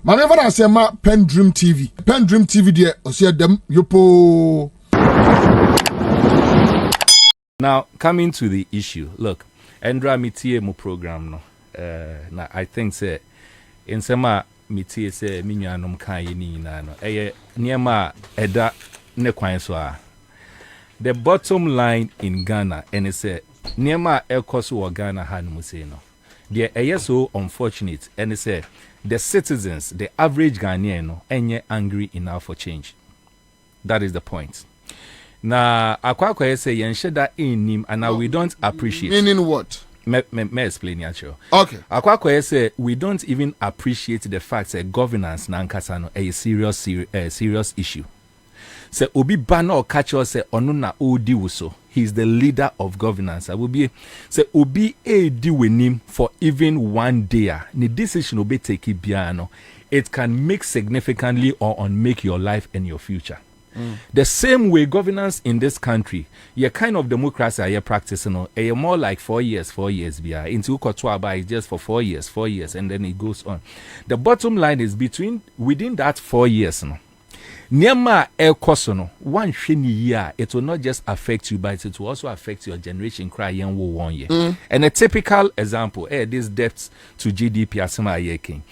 Manever I say ma PENDREAM TV. PENDREAM TV there, I see them yopo. Now, coming to the issue, look, Endra mitie mo program no. Na I think say in sema mitie say minyanom kan ye ni na no. Niema eda ne kwan so a. The bottom line in Ghana and it say niema ekoso wo Ghana ha no say no. The so unfortunate and it say the citizens, the average Ghanaian no enye angry enough for change. That is the point. Na Akuffo say yensheda in and now we don't appreciate. Meaning what? Me explain ya. Okay. Akuffo say we don't even appreciate the fact that governance na nkasa no a serious issue. Say obi bana or catch us say onu na odi wuso. He's the leader of governance. I will be say obi di wenim for even one day. Ni decision obi take biano. It can make significantly or unmake your life and your future. The same way governance in this country, your kind of democracy you're practicing, you're more like 4 years, into Kotwaba is just for 4 years, and then it goes on. The bottom line is within that 4 years, Niema ekosono, one shiny year, it will not just affect you, but it will also affect your generation cry young 1 year. And a typical example, this debts to GDP asema yeking.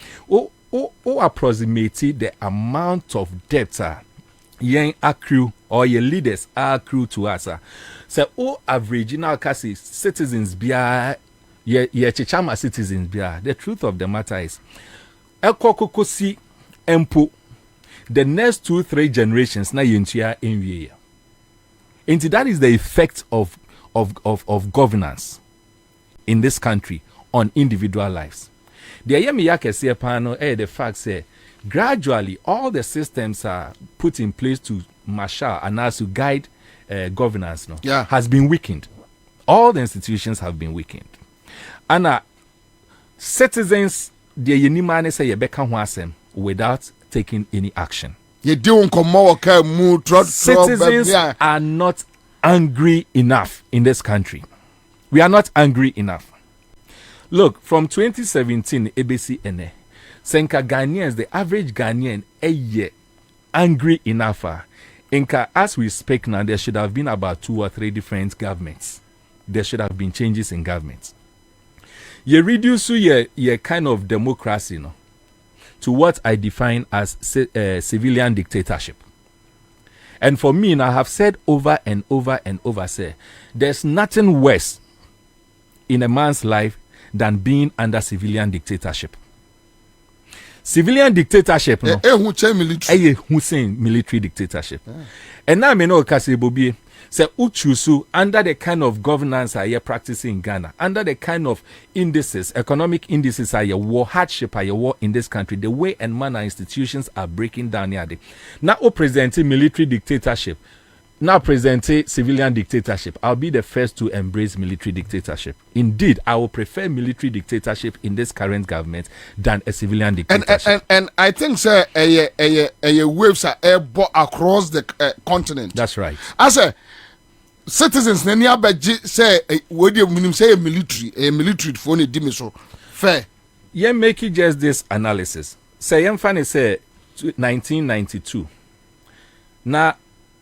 Approximately the amount of debt yen accrue or your leaders accrue to us. So average now kasi citizens bia ye chichama citizens bia. The truth of the matter is ekokokosi empo the next 2-3 generations na yentua enwie. And that is the effect of governance in this country on individual lives. The ayemi say pano the fact say gradually all the systems are put in place to marshal and as to guide governance has been weakened. All the institutions have been weakened. And citizens the yenimane say yebeka ho asem without taking any action. Citizens are not angry enough in this country. We are not angry enough. Look, from 2017 ABC NA Senka Ghanaians, the average Ghanaian, angry enough. Inka, as we speak now, there should have been about 2 or 3 different governments. There should have been changes in governments. You reduce your kind of democracy to what I define as civilian dictatorship. And for me, I have said over and over and over, there's nothing worse in a man's life than being under civilian dictatorship. Civilian dictatorship, no? Military dictatorship. And now I know Kasebobi say uchusu under the kind of governance I are practicing in Ghana, under the kind of indices, economic indices I war hardship I war in this country, the way and manner institutions are breaking down here. Now presenting military dictatorship. Now presenting civilian dictatorship. I'll be the first to embrace military dictatorship. Indeed, I will prefer military dictatorship in this current government than a civilian dictatorship. And I think, sir, waves are across the continent. That's right. I say, citizens, say military for any dimension. Fair. Yeah, make it just this analysis. Say, Yemfani say 1992. Now,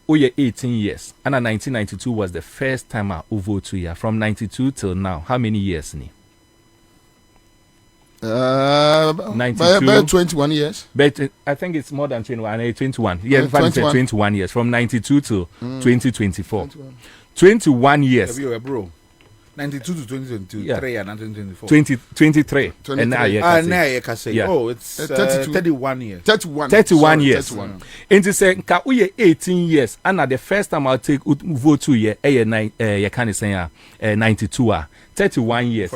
we are 18 years. And 1992 was the first time I voted 2 years. From 92 till now, how many years? 92, 21 years. But I think it's more than 21. 21. Yeah, 21 years. From 92 to 2024. 21 years. Yeah, bro. 92 to 2022. Yeah. 3 and 2024. 23. And now you can say. Oh, it's 31 years. 31 years. 31. And to say, we 18 years. And at the first time I'll take vote 2 years, you can say 92. 31 years.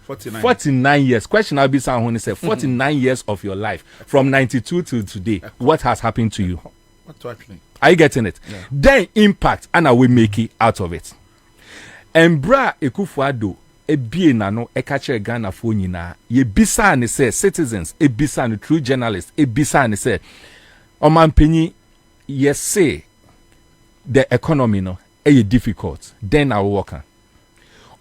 49 years. Question I'll be saying when I say 49 years of your life from 92 to today. What has happened to you? What's happening? Are you getting it? Yeah. Then impact, and I will make it out of it. And bra Akuffo Addo ebie na no ekache Ghana fo nyina ye bisa ne say citizens ebisa ne true journalists ebisa ne say omanpanyi ye say the economy no difficult then I will work on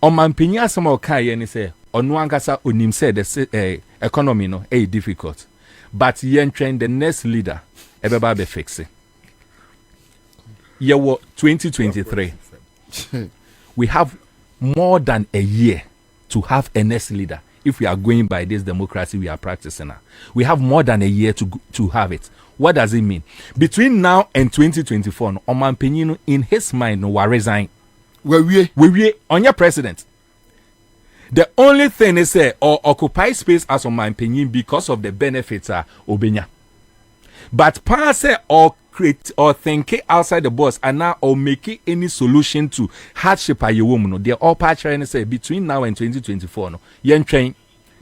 omanpanyi asema o kai ye ne say onu ankasa onim say the economy no difficult but yen train the next leader ebeba be fix it. Year 2023. We have more than a year to have a next leader. If we are going by this democracy we are practicing now, we have more than a year to have it. What does it mean? Between now and 2024, Oman Penyino in his mind will resign. We on your president. The only thing is say or occupy space as Oman Penyin because of the benefits are Obenya. But pass or create or think outside the box and now or make any solution to hardship are your woman. They're all trying to say between now and 2024, no, yen train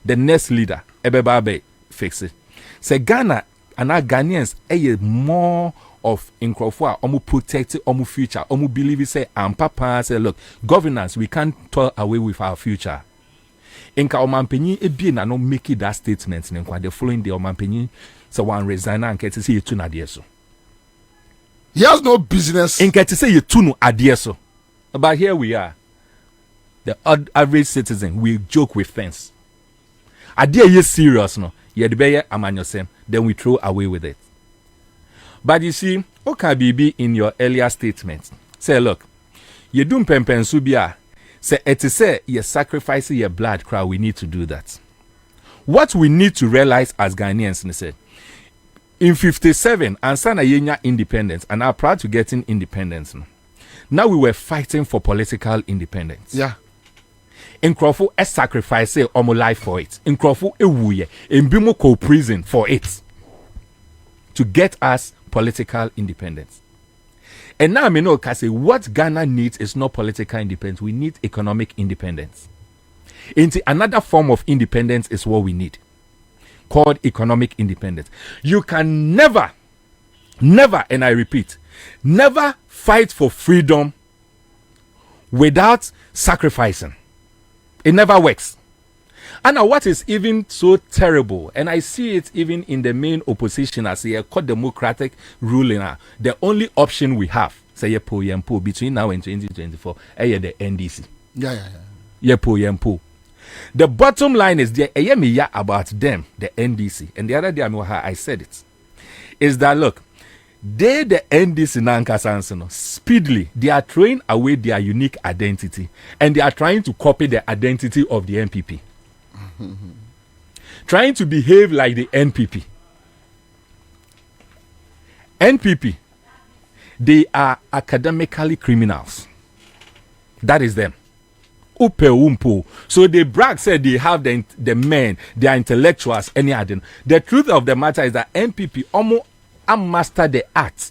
the next leader, Ebebabe fix it. Say Ghana and our Ghanaians more of Akuffo Addo protect our future. Omu believe say and papa say look, governance we can't toil away with our future. Inka Omanpenyi ebi na no make that statement in the following day Omanpenyi so one resign and get to say you too na there so. He has no business. Inka to say you too no adhere so. But here we are. The average citizen we joke with things. Adhere is serious no. You the better amanyosem then we throw away with it. But you see, Okabibi in your earlier statement say look, you do pempen subia. Say it is say you sacrifice your blood crowd. We need to do that. What we need to realize as Ghanaians, said in 57 and sana yenya independence and are proud to getting independence. Now we were fighting for political independence. Yeah. Akuffo a sacrifice say omo life for it. Akuffo ewuye embimo ko prison for it to get us political independence. And now I know say what Ghana needs is not political independence. We need economic independence. Into another form of independence is what we need, called economic independence. You can never, and I repeat, never fight for freedom without sacrificing. It never works. And now what is even so terrible, and I see it even in the main opposition as a democratic ruling, the only option we have, say yempo between now and 2024, the NDC. Yempo. The bottom line is there about them, the NDC, and the other day I said it, is that look, they the NDC Nankasansono speedily they are throwing away their unique identity and they are trying to copy the identity of the NPP. Trying to behave like the NPP. NPP, they are academically criminals. That is them. So they brag, said they have the men, they are intellectuals, any other. The truth of the matter is that NPP almost mastered the art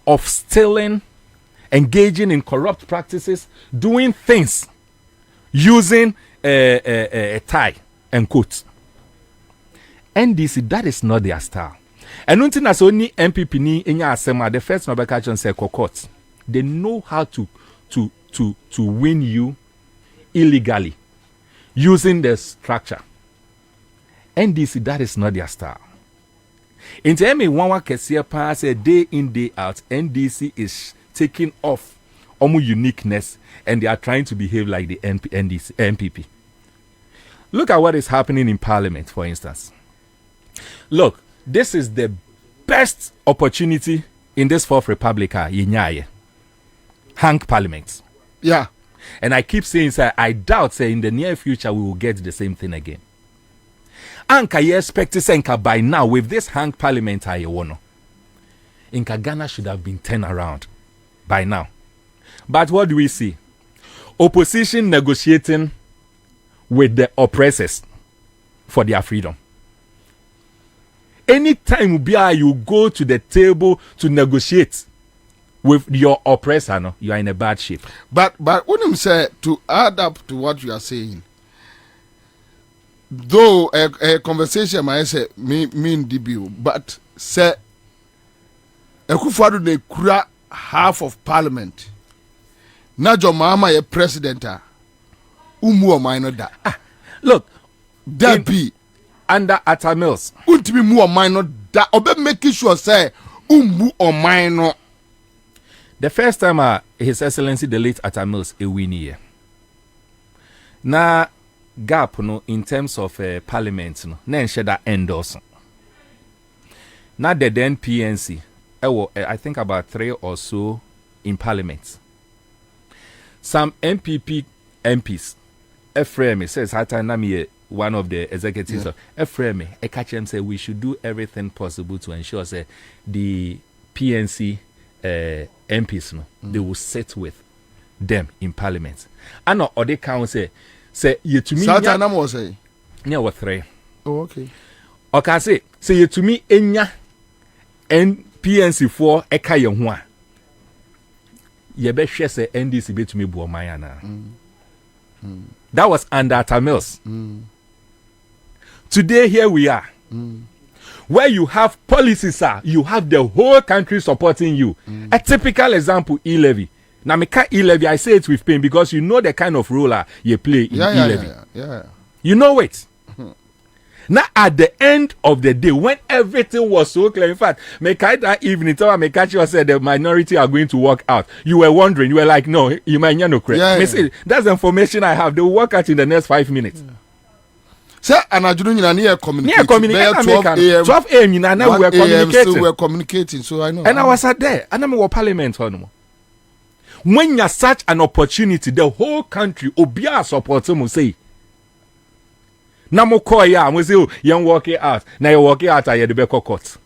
of stealing, engaging in corrupt practices, doing things using a tie and coat. NDC, that is not their style. And until as only MPP ni enya asema, the first Nobel say court. They know how to win you illegally using the structure. NDC, that is not their style. In time one kesiya pass a day in day out, NDC is taking off almost uniqueness and they are trying to behave like the MPP. Look at what is happening in Parliament, for instance. Look, this is the best opportunity in this Fourth Republic, Yenyaye. Hang Parliament. Yeah. And I keep saying, sir, I doubt, say, in the near future we will get the same thing again. Anka you expect to say by now with this hang Parliament Inka Ghana should have been turned around by now. But what do we see? Opposition negotiating with the oppressors for their freedom. Anytime you go to the table to negotiate with your oppressor, no, you are in a bad shape. But when you say to add up to what you are saying, though a conversation might say mean debut, but say Akuffo Addo de kura half of Parliament. Na jo mama ye president umu o minor da. Look, that be under Atta Mills. Untimi mu o minor da obe making sure say umu o minor. The first time His Excellency the late Atta Mills a win here. Now gap no in terms of parliament no na enhye that endorse. Now the then PNC, I think about 3 or so in parliament. Some MPs, Ephraim says, one of the executives of Ephraim, catch him say we should do everything possible to ensure say the PNC MPs no, they will sit with them in parliament. And no other council say you to me. Satana was say. Yeah, what 3. Oh, okay. Okay, say you to me enya and PNC 4 eka ye ho a ye be hwe se NDC betumi bu oman na. That was under Tamils. Today here we are. Where you have policies, you have the whole country supporting you. A typical example, e-levy. Now, e-levy, I say it with pain because you know the kind of role you play in e-levy. Yeah. You know it. Now, at the end of the day, when everything was so clear, in fact, that evening, you said the minority are going to walk out. You were wondering, you were like, no, you might not correct. That's the information I have. They will walk out in the next 5 minutes. Sir, and I don't know communicating. 12 a.m. we were communicating. So we're communicating, so I know. And I was there, and I'm in parliament. When you have such an opportunity, the whole country obia support him say. Namo call ya, we say you walk it out. Now you walk it out at the Beko court.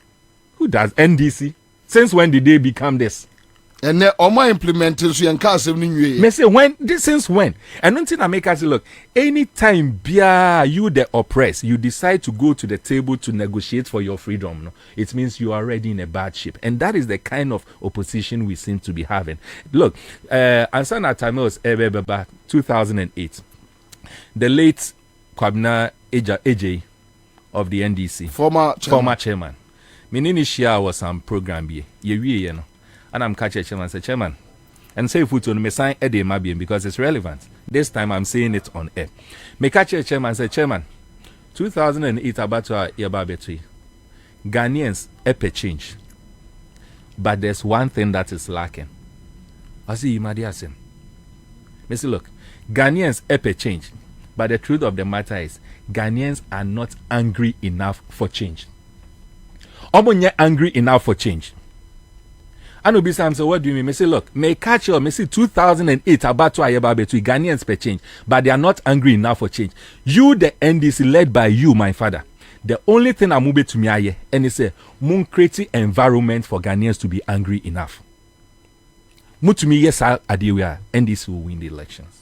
Who does NDC? Since when did they become this? And then all my implementation and cast me say when this since when? And until I make us look, anytime bia you the oppressed, you decide to go to the table to negotiate for your freedom, no, it means you are already in a bad shape. And that is the kind of opposition we seem to be having. Look, Ansana Tamils 2008, the late Kwabena Āᶇgŕy of the NDC, former chairman. Menini Shia was some program be ye no. And I'm catching chairman, say chairman, and say foot on me sign Eddie Mabian because it's relevant. This time I'm saying it on air. Me catch a chairman, say chairman, 2008 about to yaba between Ghanaians epe change, but there's one thing that is lacking. I see you, Madiasim. Me say look, Ghanaians epe change, but the truth of the matter is Ghanaians are not angry enough for change. Omonye angry enough for change. I know Sam say, what do you mean? Me say, look, may catch you, me say 2008 about to ayeba between Ghanaians per change, but they are not angry enough for change. You, the NDC, led by you, my father. The only thing I'm moving to me aye, and he say, moon create environment for Ghanaians to be angry enough. Move to me, yes, Āᶇgŕy, NDC will win the elections.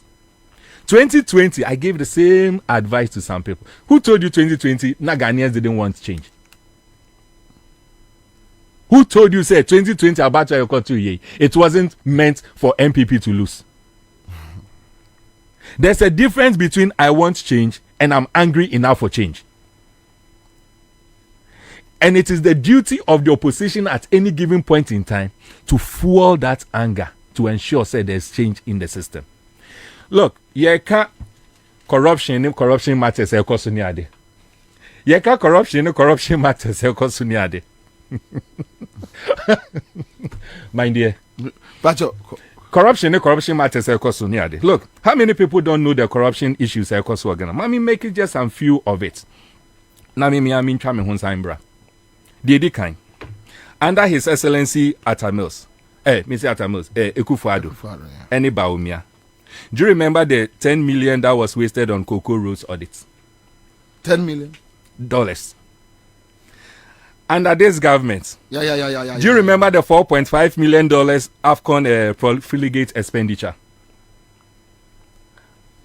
2020, I gave the same advice to some people. Who told you 2020? Na Ghanaians didn't want change. Who told you, say, 2020 about to it wasn't meant for MPP to lose? There's a difference between I want change and I'm angry enough for change. And it is the duty of the opposition at any given point in time to fuel that anger to ensure, say, there's change in the system. Look, corruption matters. Corruption matters. My dear, corruption matters. Look, how many people don't know the corruption issues? Mami make it just some few of it. Nami chame Hunsaimbra. Didi kind. Under His Excellency Atamils, Mr. Atamils, Akuffo Addo, any Baumia. Do you remember the $10 million that was wasted on cocoa roads audits? $10 million. Under this government, do you remember the $4.5 million AFCON profligate expenditure?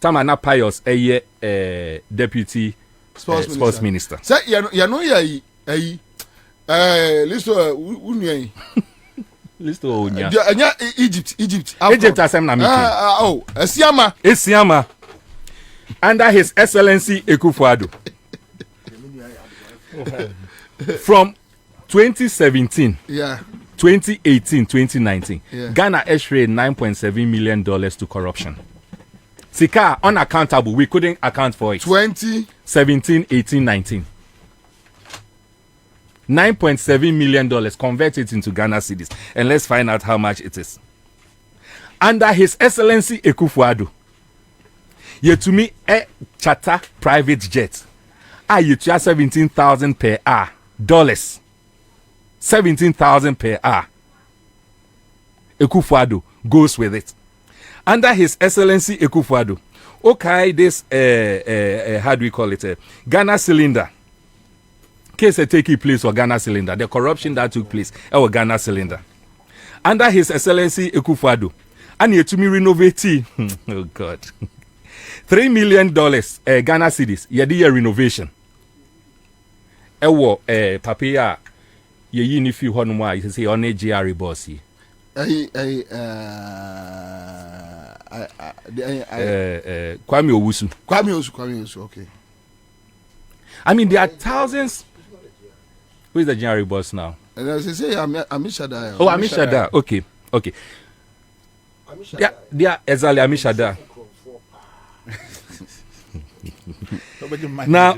Tamana Pius, deputy sports minister. Say, you know, Egypt. Asem na meeting. Esiama. Under His Excellency Akuffo Addo. From 2017, 2018, 2019, Ghana Āᶇgŕy $9.7 million to corruption. Sika unaccountable. We couldn't account for it. 2017, 18, 19. $9.7 million. Convert it into Ghana cedis, and let's find out how much it is. Under His Excellency Akuffo Addo, Ye to me a charter private jet. You to 17,000 per hour dollars. 17,000 per hour. Akuffo Addo goes with it. Under His Excellency Akuffo Addo. Okay, this how do we call it? Ghana cylinder. Case taking place for Ghana cylinder. The corruption that took place our Ghana cylinder. Under His Excellency Akuffo Addo. And you to me renovate. Oh God. $3 million Ghana cedis. Ye renovation. Ewo papia ye yini fi ho no ma you say Āᶇgŕy boss yi. Kwame Owusu, okay. I mean, there are thousands. Who is the Āᶇgŕy boss now? And as I say, Amisha. Oh, Amisha. Okay. Yeah, exactly, Amisha. Now,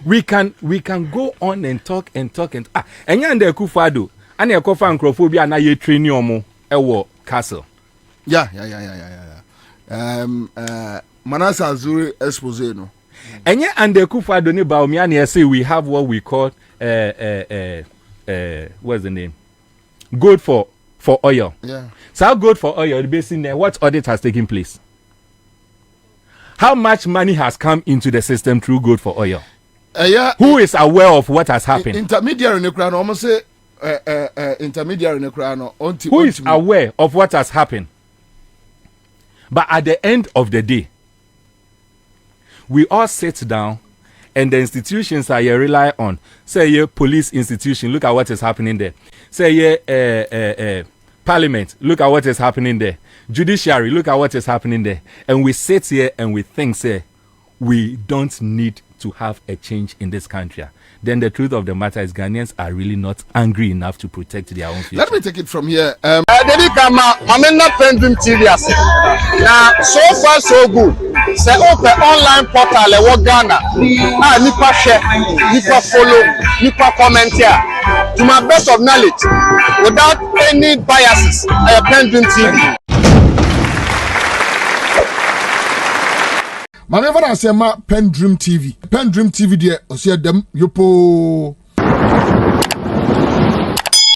we can go on and talk and enya nda Akuffo Addo ana ekofa ankrofobia na ye train omo ewo castle. Yeah. Manasa Āᶇgŕy expose no. Enya and Akuffo Addo ni ba omi ana say we have what we call what's the name? Gold for oil. Yeah. So gold for oil basically what audit has taken place? How much money has come into the system through gold for oil? Who is aware of what has happened? Intermediary in the crown, almost say intermediary in the crown. Who is aware of what has happened? But at the end of the day, we all sit down and the institutions that you rely on, say your police institution, look at what is happening there. Say your parliament, look at what is happening there. Judiciary, look at what is happening there. And we sit here and we think, say, we don't need to have a change in this country. Then the truth of the matter is Ghanaians are really not angry enough to protect their own future. Let me take it from here. PENDREAM TV. Now, so far so good. Say open online portal e Ghana. Nipa share, nipa follow, nipa comment here. To my best of knowledge, without any biases, PENDREAM TV. My never say PENDREAM TV. PENDREAM TV there. I see them yopo.